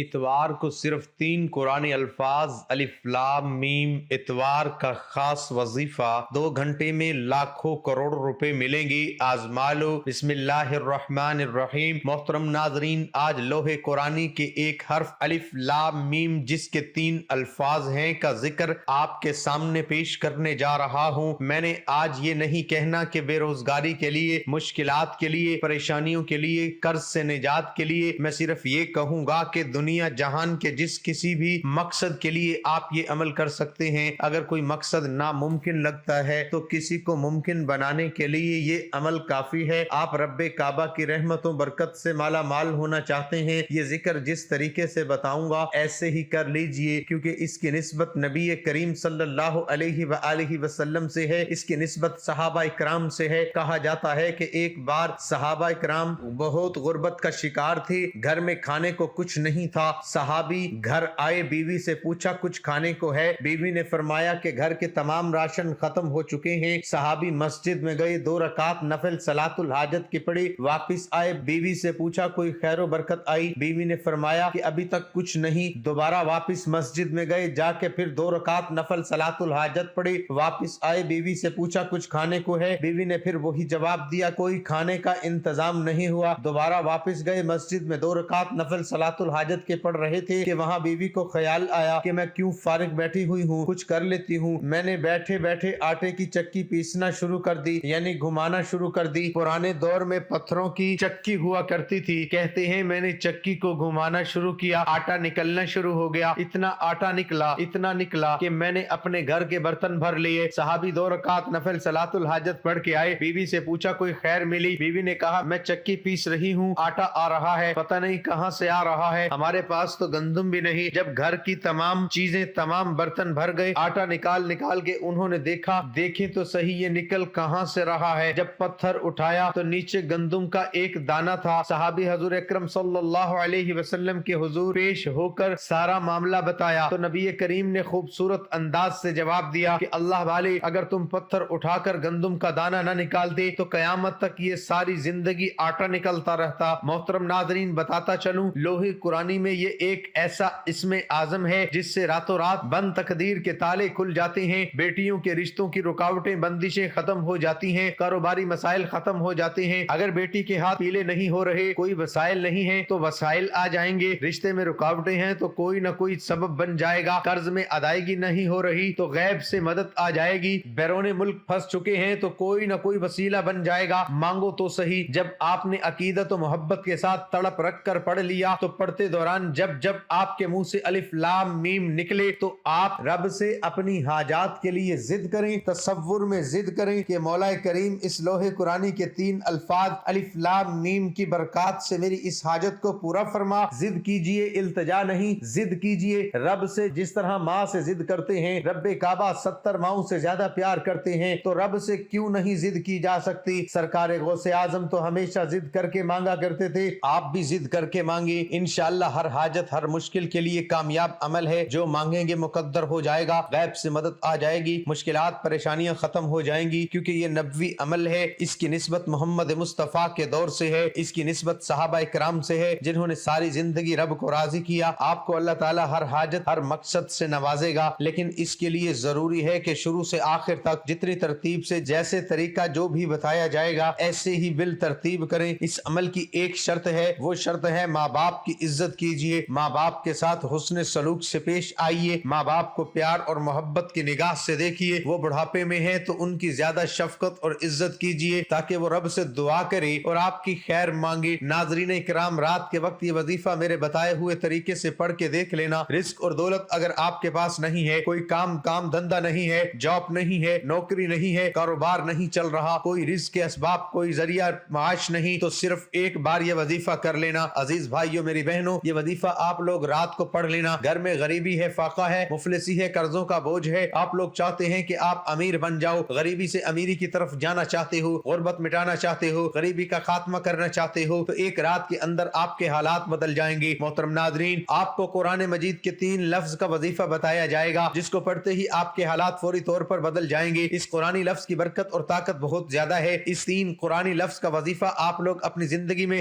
اتوار کو صرف 3 قرآنی الفاظ الف لام میم اتوار کا خاص وظیفہ 2 گھنٹے میں لاکھوں کروڑ روپے ملیں گی، آزما لو۔ بسم اللہ الرحمن الرحیم۔ محترم ناظرین، آج لوح قرآنی کے ایک حرف الف لام میم جس کے 3 الفاظ ہیں کا ذکر آپ کے سامنے پیش کرنے جا رہا ہوں۔ میں نے آج یہ نہیں کہنا کہ بے روزگاری کے لیے، مشکلات کے لیے، پریشانیوں کے لیے، قرض سے نجات کے لیے، میں صرف یہ کہوں گا کہ دنیا جہان کے جس کسی بھی مقصد کے لیے آپ یہ عمل کر سکتے ہیں۔ اگر کوئی مقصد ناممکن لگتا ہے تو کسی کو ممکن بنانے کے لیے یہ عمل کافی ہے۔ آپ رب کعبہ کی رحمتوں برکت سے مالا مال ہونا چاہتے ہیں، یہ ذکر جس طریقے سے بتاؤں گا ایسے ہی کر لیجئے، کیونکہ اس کی نسبت نبی کریم صلی اللہ علیہ وآلہ وسلم سے ہے، اس کی نسبت صحابہ کرام سے ہے۔ کہا جاتا ہے کہ ایک بار صحابہ کرام بہت غربت کا شکار تھے، گھر میں کھانے کو کچھ نہیں تھا۔ صحابی گھر آئے، بیوی سے پوچھا کچھ کھانے کو ہے؟ بیوی نے فرمایا کہ گھر کے تمام راشن ختم ہو چکے ہیں۔ صحابی مسجد میں گئے، 2 رکعت نفل صلاۃ الحاجت کی پڑھی، واپس آئے، بیوی سے پوچھا کوئی خیر و برکت آئی؟ بیوی نے فرمایا کہ ابھی تک کچھ نہیں۔ دوبارہ واپس مسجد میں گئے، جا کے پھر 2 رکعت نفل صلاۃ الحاجت پڑھی، واپس آئے، بیوی سے پوچھا کچھ کھانے کو ہے؟ بیوی نے پھر وہی جواب دیا کوئی کھانے کا انتظام نہیں ہوا۔ دوبارہ واپس گئے، مسجد میں 2 رکعت نفل صلاۃ الحاجت کے پڑھ رہے تھے کہ وہاں بیوی کو خیال آیا کہ میں کیوں فارغ بیٹھی ہوئی ہوں، کچھ کر لیتی ہوں۔ میں نے بیٹھے بیٹھے آٹے کی چکی پیسنا شروع کر دی، یعنی گھمانا شروع کر دی۔ پرانے دور میں پتھروں کی چکی ہوا کرتی تھی، کہتے ہیں میں نے چکی کو گھمانا شروع کیا، آٹا نکلنا شروع ہو گیا، اتنا آٹا نکلا، اتنا نکلا کہ میں نے اپنے گھر کے برتن بھر لیے۔ صحابی 2 رکعت نفل صلاۃ الحاجت پڑھ کے آئے، بیوی سے پوچھا کوئی خیر ملی؟ بیوی نے کہا میں چکی پیس رہی ہوں، آٹا آ رہا ہے، پتہ نہیں کہاں سے آ رہا ہے، ہمارے پاس تو گندم بھی نہیں۔ جب گھر کی تمام چیزیں، تمام برتن بھر گئے، آٹا نکال کے انہوں نے دیکھیں تو صحیح یہ نکل کہاں سے رہا ہے۔ جب پتھر اٹھایا تو نیچے گندم کا ایک دانہ تھا۔ صحابی حضور اکرم صلی اللہ علیہ وسلم کے حضور پیش ہو کر سارا معاملہ بتایا تو نبی کریم نے خوبصورت انداز سے جواب دیا کہ اللہ والے، اگر تم پتھر اٹھا کر گندم کا دانہ نہ نکالتے تو قیامت تک یہ ساری زندگی آٹا نکلتا رہتا۔ محترم ناظرین، بتاتا چلوں، لوح قرآنی میں یہ ایک ایسا اسم اعظم ہے جس سے راتوں رات بند تقدیر کے تالے کھل جاتے ہیں، بیٹیوں کے رشتوں کی رکاوٹیں، بندشیں ختم ہو جاتی ہیں، کاروباری مسائل ختم ہو جاتے ہیں۔ اگر بیٹی کے ہاتھ پیلے نہیں ہو رہے، کوئی وسائل نہیں ہیں تو وسائل آ جائیں گے، رشتے میں رکاوٹیں ہیں تو کوئی نہ کوئی سبب بن جائے گا، قرض میں ادائیگی نہیں ہو رہی تو غیب سے مدد آ جائے گی، بیرون ملک پھنس چکے ہیں تو کوئی نہ کوئی وسیلہ بن جائے گا، مانگو تو صحیح۔ جب آپ نے عقیدت و محبت کے ساتھ تڑپ رکھ کر پڑھ لیا تو پڑھتے دوران جب آپ کے منہ سے الف لام میم نکلے تو آپ رب سے اپنی حاجات کے لیے ضد کریں، تصور میں ضد کریں کہ مولا کریم اس لوح قرآنی کے 3 الفاظ الف لام میم کی برکات سے میری اس حاجت کو پورا فرما۔ ضد کیجئے، التجا نہیں، ضد کیجئے رب سے، جس طرح ماں سے ضد کرتے ہیں، رب کعبہ 70 ماؤں سے زیادہ پیار کرتے ہیں تو رب سے کیوں نہیں ضد کی جا سکتی؟ سرکار غوث اعظم تو ہمیشہ ضد کر کے مانگا کرتے تھے، آپ بھی ضد کر کے مانگے، انشاءاللہ ہر حاجت، ہر مشکل کے لیے کامیاب عمل ہے، جو مانگیں گے مقدر ہو جائے گا، غیب سے مدد آ جائے گی، مشکلات پریشانیاں ختم ہو جائیں گی، کیونکہ یہ نبوی عمل ہے، اس کی نسبت محمد مصطفیٰ کے دور سے ہے، اس کی نسبت صحابہ کرام سے ہے جنہوں نے ساری زندگی رب کو راضی کیا۔ آپ کو اللہ تعالی ہر حاجت، ہر مقصد سے نوازے گا، لیکن اس کے لیے ضروری ہے کہ شروع سے آخر تک جتنی ترتیب سے، جیسے طریقہ جو بھی بتایا جائے گا ایسے ہی بالترتیب کریں۔ اس عمل کی ایک شرط ہے، وہ شرط ہے ماں باپ کی عزت کیجئے، ماں باپ کے ساتھ حسن سلوک سے پیش آئیے، ماں باپ کو پیار اور محبت کی نگاہ سے دیکھیے، وہ بڑھاپے میں ہیں تو ان کی زیادہ شفقت اور عزت کیجئے تاکہ وہ رب سے دعا کرے اور آپ کی خیر مانگے۔ ناظرین کرام، رات کے وقت یہ وظیفہ میرے بتائے ہوئے طریقے سے پڑھ کے دیکھ لینا۔ رزق اور دولت اگر آپ کے پاس نہیں ہے، کوئی کام دھندا نہیں ہے، جاب نہیں ہے، نوکری نہیں ہے، کاروبار نہیں چل رہا، کوئی رزق کے اسباب، کوئی ذریعہ معاش نہیں، تو صرف ایک بار یہ وظیفہ کر لینا۔ عزیز بھائیو، میری بہنوں، یہ وظیفہ آپ لوگ رات کو پڑھ لینا۔ گھر میں غریبی ہے، فاقہ ہے، مفلسی ہے، قرضوں کا بوجھ ہے، آپ لوگ چاہتے ہیں کہ آپ امیر بن جاؤ، غریبی سے امیری کی طرف جانا چاہتے ہو، غربت مٹانا چاہتے ہو، غریبی کا خاتمہ کرنا چاہتے ہو، تو ایک رات کے اندر آپ کے حالات بدل جائیں گے۔ محترم ناظرین، آپ کو قرآن مجید کے 3 لفظ کا وظیفہ بتایا جائے گا جس کو پڑھتے ہی آپ کے حالات فوری طور پر بدل جائیں گے۔ اس قرآنی لفظ کی برکت اور طاقت بہت زیادہ ہے۔ اس 3 قرآنی لفظ کا وظیفہ آپ لوگ اپنی زندگی میں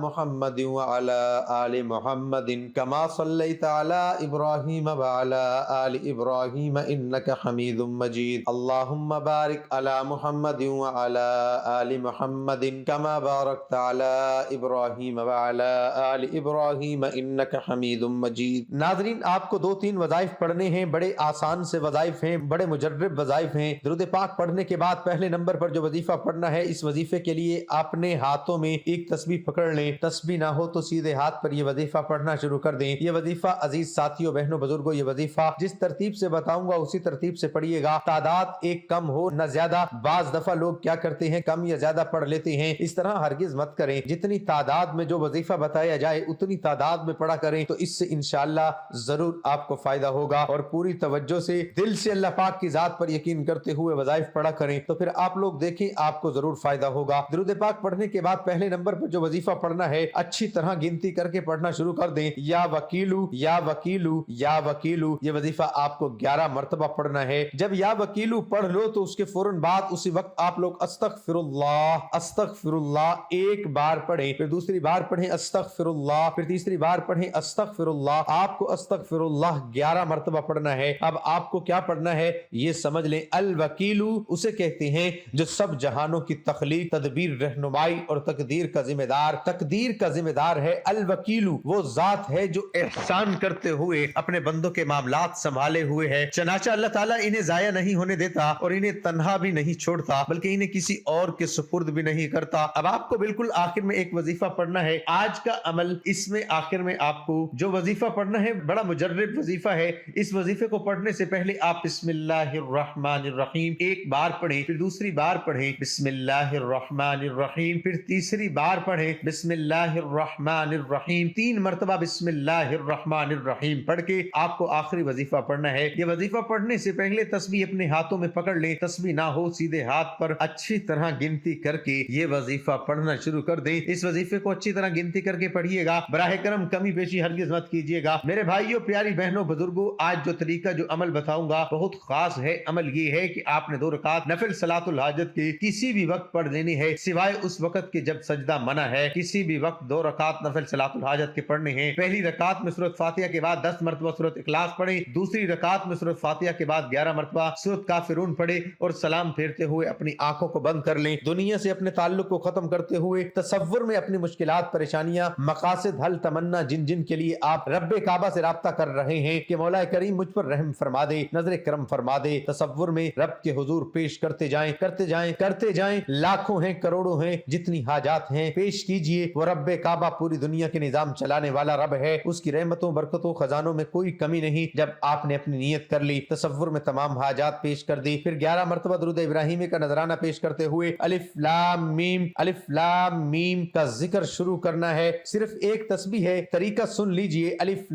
محمد وعلی آل محمد کما صلیت علی ابراہیم وعلی آل ابراہیم انک حمید مجید اللہم بارک علی محمد وعلی آل محمد کما بارکت علی ابراہیم وعلی آل ابراہیم انک حمید مجید۔ ناظرین، آپ کو 2-3 وظائف پڑھنے ہیں، بڑے آسان سے وظائف ہیں، بڑے مجرب وظائف ہیں۔ درود پاک پڑھنے کے بعد پہلے نمبر پر جو وظیفہ پڑھنا ہے، اس وظیفے کے لیے اپنے ہاتھوں میں ایک تسبیح پکڑ لیں، تسبیح نہ ہو تو سیدھے ہاتھ پر یہ وظیفہ پڑھنا شروع کر دیں۔ یہ وظیفہ عزیز ساتھیوں، بہنوں، بزرگوں، یہ وظیفہ جس ترتیب سے بتاؤں گا اسی ترتیب سے پڑھیے گا، تعداد ایک کم ہو نہ زیادہ۔ بعض دفعہ لوگ کیا کرتے ہیں، کم یا زیادہ پڑھ لیتے ہیں، اس طرح ہرگز مت کریں۔ جتنی تعداد میں جو وظیفہ بتایا جائے اتنی تعداد میں پڑھا کریں، تو اس سے انشاءاللہ ضرور آپ کو فائدہ ہوگا، اور پوری توجہ سے دل سے اللہ پاک کی ذات پر یقین کرتے ہوئے وظائف پڑھا کریں، تو پھر آپ لوگ دیکھیں آپ کو ضرور فائدہ ہوگا۔ درود پاک پڑھنے کے بعد پہلے نمبر پر جو وظیفہ پڑھنا ہے، اچھی طرح گنتی کر کے پڑھنا شروع کر دیں۔ یا وکیلو یا وکیلو یا وکیلو، یہ وظیفہ آپ کو 11 مرتبہ پڑھنا ہے۔ جب یا وکیلو پڑھ لو تو اس کے فوراً بعد اسی وقت آپ لوگ استغفر اللہ ایک بار پڑھیں، پھر دوسری بار پڑھیں استغفر اللہ، پھر تیسری بار پڑھیں استغفر اللہ۔ آپ کو استغفر اللہ 11 مرتبہ پڑھنا ہے۔ اب آپ کو کیا پڑھنا ہے یہ سمجھ لیں۔ الوکیلو اسے کہتے ہیں جو سب جہانوں کی تخلیق، تدبیر، رہنمائی اور تقدیر کا ذمہ دار ہے۔ الوکیلو وہ ذات ہے جو احسان کرتے ہوئے اپنے بندوں کے معاملات سنبھالے ہوئے ہے، چنانچہ اللہ تعالیٰ انہیں ضائع نہیں ہونے دیتا اور انہیں تنہا بھی نہیں چھوڑتا، بلکہ انہیں کسی اور کے سپرد بھی نہیں کرتا۔ اب آپ کو بالکل آخر میں ایک وظیفہ پڑھنا ہے، آج کا عمل اس میں آخر میں آپ کو جو وظیفہ پڑھنا ہے بڑا مجرب وظیفہ ہے۔ اس وظیفے کو پڑھنے سے پہلے آپ بسم اللہ الرحمن الرحیم ایک بار پڑھیں، پھر دوسری بار پڑھیں بسم اللہ الرحمن الرحیم، پھر تیسری بار پڑھیں بسم اللہ الرحمن الرحیم، 3 مرتبہ بسم اللہ الرحمن الرحیم پڑھ کے آپ کو آخری وظیفہ پڑھنا ہے۔ یہ وظیفہ پڑھنے سے پہلے تسبیح اپنے ہاتھوں میں پکڑ لیں، تسبیح نہ ہو سیدھے ہاتھ پر اچھی طرح گنتی کر کے یہ وظیفہ پڑھنا شروع کر دیں۔ اس وظیفے کو اچھی طرح گنتی کر کے پڑھیے گا، براہ کرم کمی بیشی ہرگز مت کیجیے گا۔ میرے بھائیوں، پیاری بہنوں، بزرگوں، آج جو طریقہ جو عمل بتاؤں گا بہت خاص ہے۔ عمل یہ ہے کہ آپ نے 2 رکعت نفل صلاۃ الحاجت کی کسی بھی وقت پڑھ لینی ہے، سوائے اس وقت کے جب سجدہ منع ہے۔ کسی بھی وقت 2 رکعت نفل صلاۃ الحاجت کے پڑھنے ہیں۔ پہلی رکعت میں سورۃ فاتحہ کے بعد 10 مرتبہ سورۃ اخلاص پڑھیں، دوسری رکعت میں سورۃ فاتحہ کے بعد 11 مرتبہ سورۃ کافرون پڑھیں، اور سلام پھیرتے ہوئے اپنی آنکھوں کو بند کر لیں۔ دنیا سے اپنے تعلق کو ختم کرتے ہوئے تصور میں اپنی مشکلات، پریشانیاں، مقاصد، حل، تمنا جن جن کے لیے آپ رب کعبہ سے رابطہ کر رہے ہیں کہ مولا کریم مجھ پر رحم فرما دے، نظر کرم فرما دے، تصور میں رب کے حضور پیش کرتے جائیں۔ لاکھوں ہیں، کروڑوں ہیں، جتنی حاجات ہیں پیش کیجئے۔ وہ رب کعبہ پوری دنیا کے نظام چلانے والا رب ہے، اس کی رحمتوں، برکتوں، خزانوں میں کوئی کمی نہیں۔ جب آپ نے اپنی نیت کر لی، تصور میں تمام حاجات پیش کر دی، پھر 11 مرتبہ درود ابراہیمی کا نذرانہ پیش کرتے ہوئے الف لام میم کا ذکر شروع کرنا ہے۔ صرف ایک تسبیح ہے، طریقہ سن لیجئے۔ الف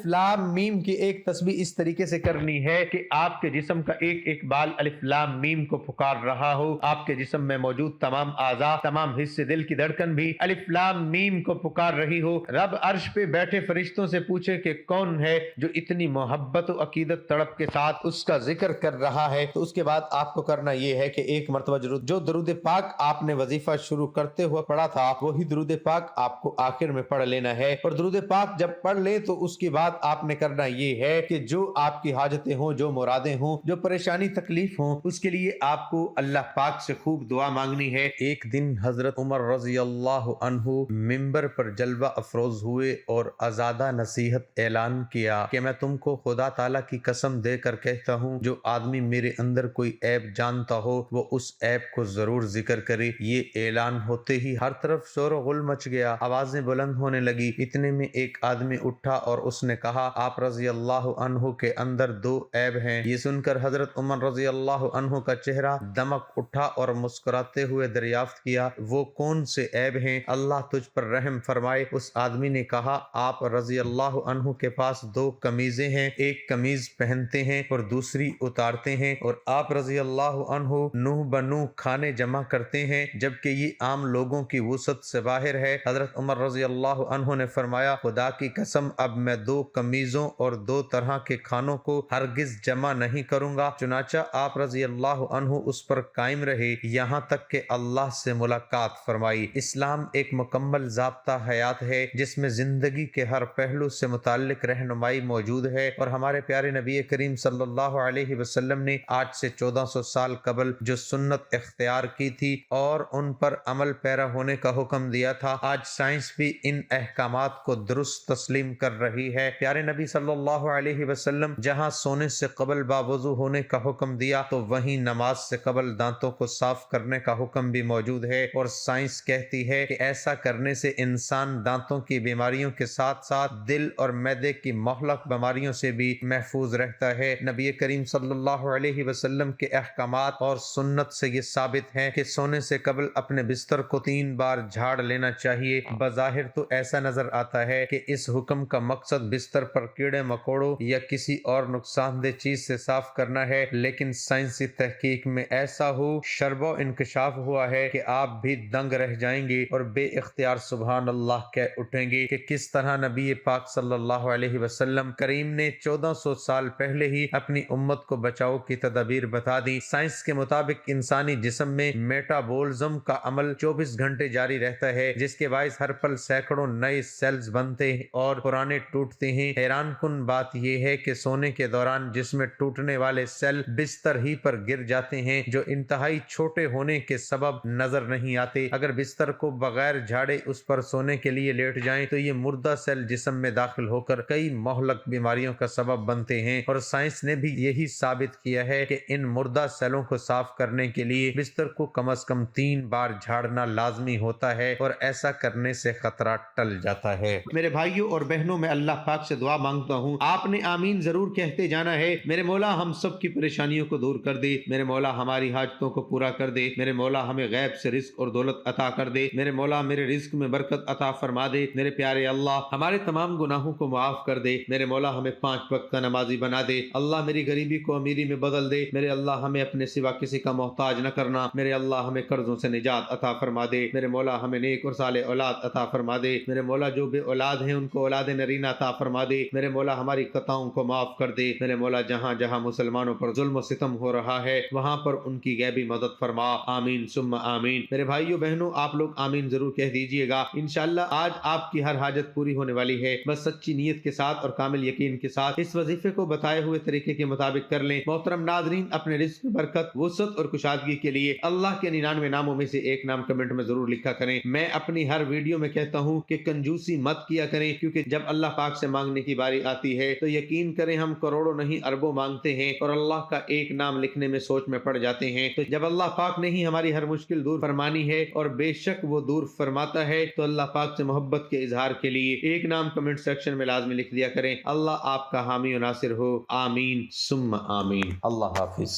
لام میم کی ایک تسبیح اس طریقے سے کرنی ہے کہ آپ کے جسم کا ایک ایک بال الف لام میم کو پکار رہا ہو، آپ کے جسم میں موجود تمام اعضاء، تمام حصے، دل کی دھڑکن بھی الف لام میم کو پکار رہی ہو۔ رب عرش پہ بیٹھے فرشتوں سے پوچھے کہ کون ہے جو اتنی محبت و عقیدت تڑپ کے ساتھ اس کا ذکر کر رہا ہے۔ تو اس کے بعد آپ کو کرنا یہ ہے کہ ایک مرتبہ جو درود پاک آپ نے وظیفہ شروع کرتے ہوئے پڑھا تھا وہی درود پاک آپ کو آخر میں پڑھ لینا ہے، اور درود پاک جب پڑھ لیں تو اس کے بعد آپ نے کرنا یہ ہے کہ جو آپ کی حاجتیں ہوں، جو مرادیں ہوں، جو پریشانی تکلیف ہوں، اس کے لیے آپ کو اللہ پاک سے خوب دعا مانگنی ہے۔ ایک دن حضرت عمر رضی اللہ عنہ منبر پر جلوہ افروز ہوئے اور ازادہ نصیحت اعلان کیا کہ میں تم کو خدا تعالیٰ کی قسم دے کر کہتا ہوں، جو آدمی میرے اندر کوئی عیب جانتا ہو وہ اس عیب کو ضرور ذکر کرے۔ یہ اعلان ہوتے ہی ہر طرف شور و غل مچ گیا، آوازیں بلند ہونے لگی۔ اتنے میں ایک آدمی اٹھا اور اس نے کہا، آپ رضی اللہ عنہ کے اندر 2 عیب ہیں۔ یہ سن کر حضرت عمر رضی اللہ عنہ کا چہرہ دمک اٹھا اور مسکراتے ہوئے دریافت کیا، وہ کون سے عیب ہیں؟ اللہ تجھ پر رحم فرمائے۔ اس آدمی نے کہا، آپ رضی اللہ عنہ کے پاس 2 قمیضیں ہیں، ایک قمیض پہنتے ہیں اور دوسری اتارتے ہیں، اور آپ رضی اللہ عنہ نوح بنو کھانے جمع کرتے ہیں، جبکہ یہ عام لوگوں کی وسعت سے باہر ہے۔ حضرت عمر رضی اللہ عنہ نے فرمایا، خدا کی قسم اب میں 2 قمیضوں اور 2 طرح کے کھانوں کو ہرگز جمع نہیں کروں گا۔ چنانچہ آپ رضی اللہ عنہ اس پر قائم رہے یہاں تک کہ اللہ سے ملاقات فرمائی۔ اسلام ایک مکمل ضابطہ حیات ہے جس میں زندگی کے ہر پہلو سے متعلق رہنمائی موجود ہے، اور ہمارے پیارے نبی کریم صلی اللہ علیہ وسلم نے آج سے 1400 سال قبل جو سنت اختیار کی تھی اور ان پر عمل پیرا ہونے کا حکم دیا تھا، آج سائنس بھی ان احکامات کو درست تسلیم کر رہی ہے۔ پیارے نبی صلی اللہ علیہ وسلم جہاں سونے سے قبل باوضو ہونے کا حکم دیا تو وہیں نماز سے قبل دانتوں کو صاف کرنے کا حکم بھی موجود ہے، اور سائنس کہتی ہے کہ ایسا کرنے سے انسان دانتوں کی بیماریوں کے ساتھ ساتھ دل اور معدے کی مہلک بیماریوں سے بھی محفوظ رہتا ہے۔ نبی کریم صلی اللہ علیہ وسلم کے احکامات اور سنت سے یہ ثابت ہے کہ سونے سے قبل اپنے بستر کو 3 بار جھاڑ لینا چاہیے۔ بظاہر تو ایسا نظر آتا ہے کہ اس حکم کا مقصد بستر پر کیڑے مکوڑوں یا کسی اور نقصان دہ چیز سے صاف کرنا ہے، لیکن سائنسی تحقیق میں ایسا شرب و انکشاف ہوا ہے کہ آپ بھی دنگ رہ جائیں گے اور بے اختیار سبحان اللہ کہہ اٹھیں گے کہ کس طرح نبی پاک صلی اللہ علیہ وسلم کریم نے 1400 سال پہلے ہی اپنی امت کو بچاؤ کی تدابیر بتا دی۔ سائنس کے مطابق انسانی جسم میں میٹابولزم کا عمل 24 گھنٹے جاری رہتا ہے، جس کے باعث ہر پل سینکڑوں نئے سیلز بنتے ہیں اور پرانے ٹوٹتے ہیں۔ حیران کن بات یہ ہے کہ سونے کے دوران جسم میں ٹوٹنے والے سیل بستر ہی پر گر جاتے ہیں، جو انتہائی چھوٹے ہونے کے سبب نظر نہیں آتے۔ اگر بستر کو بغیر جھاڑے اس پر سونے کے لیے لیٹ جائیں تو یہ مردہ سیل جسم میں داخل ہو کر کئی مہلک بیماریوں کا سبب بنتے ہیں، اور سائنس نے بھی یہی ثابت کیا ہے کہ ان مردہ سیلوں کو صاف کرنے کے لیے بستر کو کم از کم 3 بار جھاڑنا لازمی ہوتا ہے، اور ایسا کرنے سے خطرہ ٹل جاتا ہے۔ میرے بھائیوں اور بہنوں، میں اللہ پاک سے دعا مانگتا ہوں آپ نے آمین ضرور کہتے جانا ہے۔ میرے مولا ہم سب کی پریشانیوں کو دور کر دے، میرے مولا ہماری حاجتوں کو پورا کر دے، میرے مولا ہمیں غیب سے رزق اور دولت عطا کر دے، میرے مولا میرے رزق میں برکت عطا فرما دے، میرے پیارے اللہ ہمارے تمام گناہوں کو معاف کر دے، میرے مولا ہمیں 5 وقت کا نمازی بنا دے، اللہ میری غریبی کو امیری میں بدل دے، میرے اللہ ہمیں اپنے سوا کسی کا محتاج نہ کرنا، میرے اللہ ہمیں قرضوں سے نجات عطا فرما دے، میرے مولا ہمیں نیک اور صالح اولاد عطا فرما دے، میرے مولا جو بے اولاد ہیں ان کو اولاد نرینہ عطا فرما دے، میرے مولا ہماری خطاؤں کو معاف کر دے، میرے مولا جہاں جہاں مسلمانوں پر ظلم و ستم ہو رہا ہے وہاں پر ان کی غیبی مدد فرما، آمین ثم آمین۔ میرے بھائیو بہنوں، آپ لوگ آمین ضرور کہہ دیجئے گا، انشاءاللہ آج آپ کی ہر حاجت پوری ہونے والی ہے، بس سچی نیت کے ساتھ اور کامل یقین کے ساتھ اس وظیفے کو بتائے ہوئے طریقے کے مطابق کر لیں۔ محترم ناظرین، اپنے رزق میں برکت، وسعت اور کشادگی کے لیے اللہ کے 99 ناموں میں سے ایک نام کمنٹ میں ضرور لکھا کریں۔ میں اپنی ہر ویڈیو میں کہتا ہوں کہ کنجوسی مت کیا کریں، کیونکہ جب اللہ پاک سے مانگنے کی باری آتی ہے تو یقین کریں ہم کروڑوں نہیں اربوں مانگتے ہیں اور اللہ کا ایک نام لکھنے میں سوچ میں پڑ جاتے ہیں۔ تو جب اللہ پاک نے ہی ہماری ہر مشکل دور فرمانی ہے، اور بے شک وہ دور فرماتا ہے، تو اللہ پاک سے محبت کے اظہار کے لیے ایک نام کمنٹ سیکشن میں لازمی لکھ دیا کریں۔ اللہ آپ کا حامی و ناصر ہو، آمین ثم آمین۔ اللہ حافظ۔